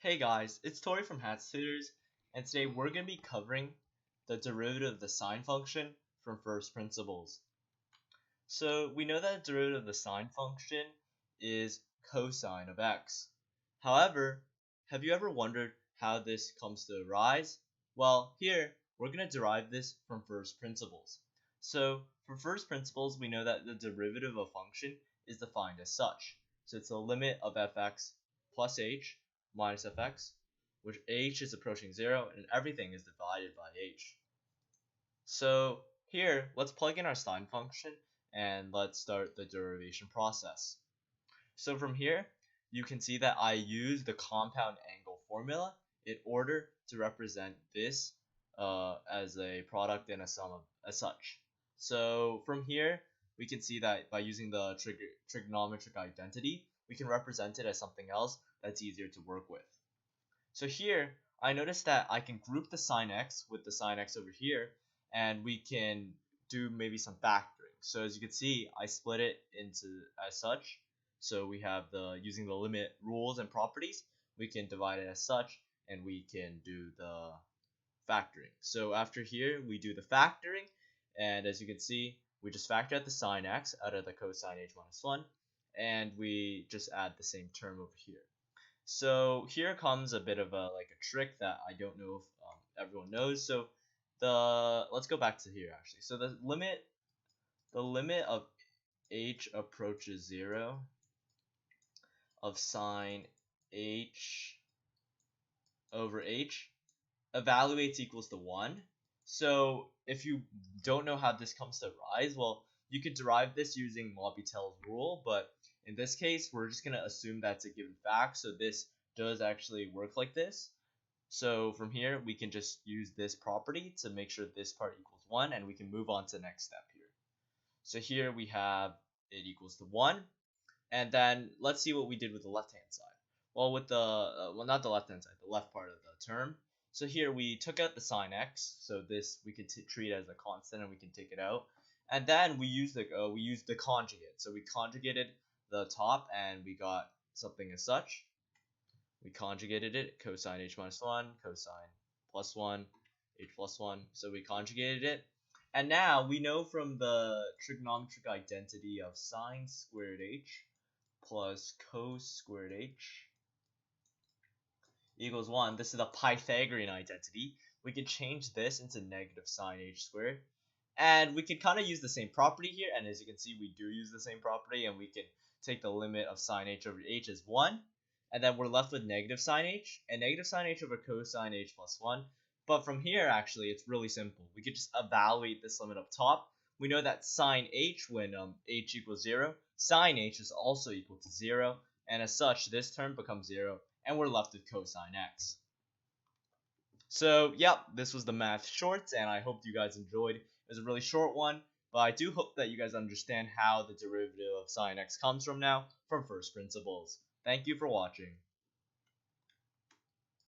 Hey guys, it's Tori from Hats Tutors, and today we're going to be covering the derivative of the sine function from first principles. So we know that the derivative of the sine function is cosine of x. However, have you ever wondered how this comes to arise? Well, here we're going to derive this from first principles. So for first principles, we know that the derivative of a function is defined as such. So it's the limit of fx plus h minus fx, which h is approaching 0 and everything is divided by h. So here, let's plug in our sine function and let's start the derivation process. So from here, you can see that I use the compound angle formula in order to represent this as a product and a sum as such. So from here, we can see that by using the trigonometric identity, we can represent it as something else that's easier to work with. So here, I noticed that I can group the sine x with the sine x over here, and we can do maybe some factoring. So as you can see, I split it into as such. So we have using the limit rules and properties, we can divide it as such, and we can do the factoring. So after here, we do the factoring, and as you can see, we just factor out the sine x out of the cosine h minus 1, and we just add the same term over here. So here comes a bit of a trick that I don't know if everyone knows. So let's go back to here actually. So the limit of h approaches 0 of sine h over h evaluates equals to 1. So if you don't know how this comes to rise, well, you could derive this using L'Hopital's rule, but in this case, we're just going to assume that's a given fact, so this does actually work like this. So from here, we can just use this property to make sure this part equals 1, and we can move on to the next step here. So here we have it equals to 1, and then let's see what we did with the left-hand side. Well, with well, not the left-hand side, the left part of the term. So here we took out the sine x, so this we could treat as a constant, and we can take it out. And then we used the conjugate. So we conjugated the top, and we got something as such. We conjugated it, cosine h minus 1, cosine plus 1, h plus 1. So we conjugated it. And now we know from the trigonometric identity of sine squared h plus cos squared h equals 1. This is the Pythagorean identity. We can change this into negative sine h squared. And we can kind of use the same property here. And as you can see, we do use the same property. And we can take the limit of sine h over h as 1. And then we're left with negative sine h. And negative sine h over cosine h plus 1. But from here, actually, it's really simple. We could just evaluate this limit up top. We know that sine h, when h equals 0, sine h is also equal to 0. And as such, this term becomes 0. And we're left with cosine x. So, yep, this was the math shorts, and I hope you guys enjoyed. It was a really short one, but I do hope that you guys understand how the derivative of sine x comes from now, from first principles. Thank you for watching.